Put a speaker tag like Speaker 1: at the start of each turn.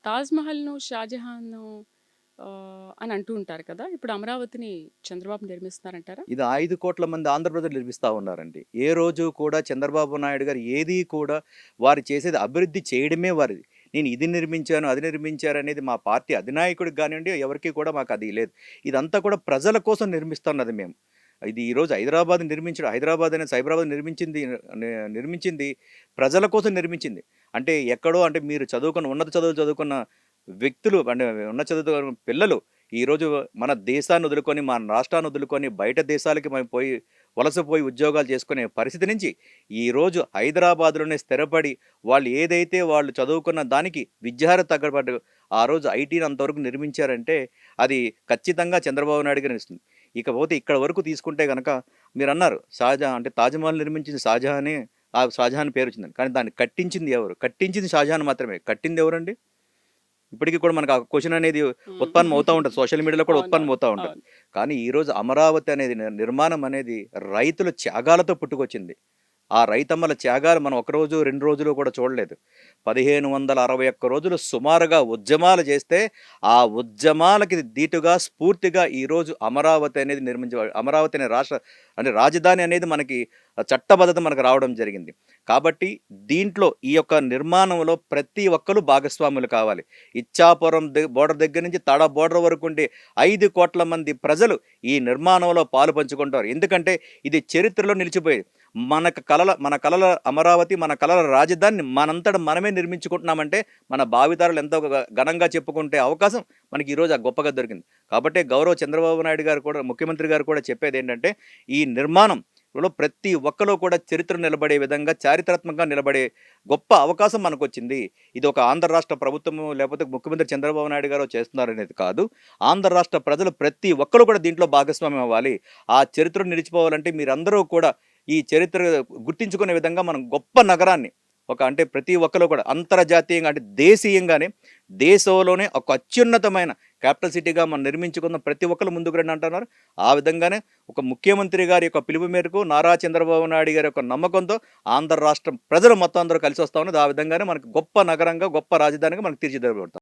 Speaker 1: తాజ్‌మహల్‌ను, షాజహాన్‌ను అని అంటూ ఉంటారు కదా! ఇప్పుడు అమరావతిని చంద్రబాబు నిర్మిస్తున్నారంటారా?
Speaker 2: ఇది 5,00,00,000 మంది ఆంధ్ర ప్రజలు నిర్మిస్తా ఉన్నారండి. ఏ రోజు కూడా చంద్రబాబు నాయుడు గారు ఏది కూడా వారు చేసేది అభివృద్ధి చేయడమే వారిది. నేను ఇది నిర్మించాను, అది నిర్మించారనేది మా పార్టీ అధినాయకుడికి గానియండి, ఎవరికీ కూడా మాకది లేదు. ఇదంతా కూడా ప్రజల కోసం నిర్మిస్తున్నది మేము. ఇది ఈరోజు హైదరాబాద్ నిర్మించడం హైదరాబాద్ అనేది సైబరాబాద్ నిర్మించింది ప్రజల కోసం నిర్మించింది. అంటే ఎక్కడో అంటే మీరు చదువుకున్న ఉన్నత చదువులు చదువుకున్న వ్యక్తులు అంటే ఉన్నత చదువుకున్న పిల్లలు ఈరోజు మన దేశాన్ని వదులుకొని, మన రాష్ట్రాన్ని వదులుకొని బయట దేశాలకి మేము పోయి వలసపోయి ఉద్యోగాలు చేసుకునే పరిస్థితి నుంచి, ఈరోజు హైదరాబాద్‌లోనే స్థిరపడి, వాళ్ళు ఏదైతే వాళ్ళు చదువుకున్న దానికి విద్యార్హత తగ్గబడ్డ ఆ రోజు ఐటీని అంతవరకు నిర్మించారంటే, అది ఖచ్చితంగా చంద్రబాబు నాయుడు గారే ఇస్తుంది. ఇకపోతే ఇక్కడ వరకు తీసుకుంటే గనక మీరన్నారు షాజహాన్ అంటే తాజ్‌మహల్ నిర్మించింది షాజహానే. ఆ షాజహాన్ పేరొచ్చిందని. కానీ దాన్ని కట్టించింది ఎవరు? కట్టించింది షాజహాన్ మాత్రమే. కట్టింది ఎవరండి? ఇప్పటికి కూడా మనకు ఆ క్వెషన్ అనేది
Speaker 1: హ్మ్.
Speaker 2: ఉత్పన్నం అవుతా ఉంటది. సోషల్ మీడియాలో కూడా ఉత్పన్నం
Speaker 1: అవునవును.
Speaker 2: అవుతా ఉంటది.
Speaker 1: అవును.
Speaker 2: కానీ ఈరోజు అమరావతి అనేది నిర్మాణం అనేది రైతుల త్యాగాలతో పుట్టుకొచ్చింది. ఆ రైతమ్మల త్యాగాలు మనం ఒకరోజు, 2 రోజులు కూడా చూడలేదు. 1561 రోజులు సుమారుగా ఉద్యమాలు చేస్తే, ఆ ఉద్యమాలకి దీటుగా, స్ఫూర్తిగా ఈరోజు అమరావతి అనేది అమరావతి అనే రాష్ట్ర అంటే రాజధాని అనేది మనకి చట్టబద్ధత మనకు రావడం జరిగింది. కాబట్టి దీంట్లో ఈ యొక్క నిర్మాణంలో ప్రతి ఒక్కరు భాగస్వాములు కావాలి. ఇచ్చాపురం బోర్డర్ దగ్గర నుంచి తడ బోర్డర్ వరకు ఉండే 5,00,00,000 మంది ప్రజలు ఈ నిర్మాణంలో పాలు పంచుకుంటారు. ఎందుకంటే ఇది చరిత్రలో నిలిచిపోయేది. మన కలల అమరావతి, మన కలల రాజధానిని మనంతట మనమే నిర్మించుకుంటున్నామంటే, మన భావితరాలు ఎంతో ఘనంగా చెప్పుకుంటే అవకాశం మనకి ఈరోజు ఆ గొప్పగా దొరికింది. కాబట్టే గౌరవ చంద్రబాబు నాయుడు గారు కూడా ముఖ్యమంత్రి గారు కూడా చెప్పేదేంటంటే, ఈ నిర్మాణంలో ప్రతి ఒక్కరు కూడా చరిత్ర నిలబడే విధంగా చారిత్రాత్మకంగా నిలబడే గొప్ప అవకాశం మనకొచ్చింది. ఇది ఒక ఆంధ్ర రాష్ట్ర ప్రభుత్వము లేకపోతే ముఖ్యమంత్రి చంద్రబాబు నాయుడు గారు చేస్తున్నారనేది కాదు. ఆంధ్ర రాష్ట్ర ప్రజలు ప్రతి ఒక్కరు కూడా దీంట్లో భాగస్వామ్యం అవ్వాలి. ఆ చరిత్రను నిలిచిపోవాలంటే మీరందరూ కూడా ఈ చరిత్ర గుర్తించుకునే విధంగా మనం గొప్ప నగరాన్ని అంటే ప్రతి ఒక్కరు కూడా అంతర్జాతీయంగా అంటే దేశీయంగానే దేశంలోనే ఒక అత్యున్నతమైన క్యాపిటల్ సిటీగా మనం నిర్మించుకుందాం ప్రతి ఒక్కరు ముందుకు రండి అంటున్నారు. ఆ విధంగానే ఒక ముఖ్యమంత్రి గారి యొక్క పిలుపు మేరకు నారా చంద్రబాబు నాయుడు గారి యొక్క నమ్మకంతో ఆంధ్ర రాష్ట్రం ప్రజలు మొత్తం అందరూ కలిసి వస్తా ఉన్నది. ఆ విధంగానే మనకు గొప్ప నగరంగా గొప్ప రాజధానిగా మనకు తీర్చిదిద్దబడతాం.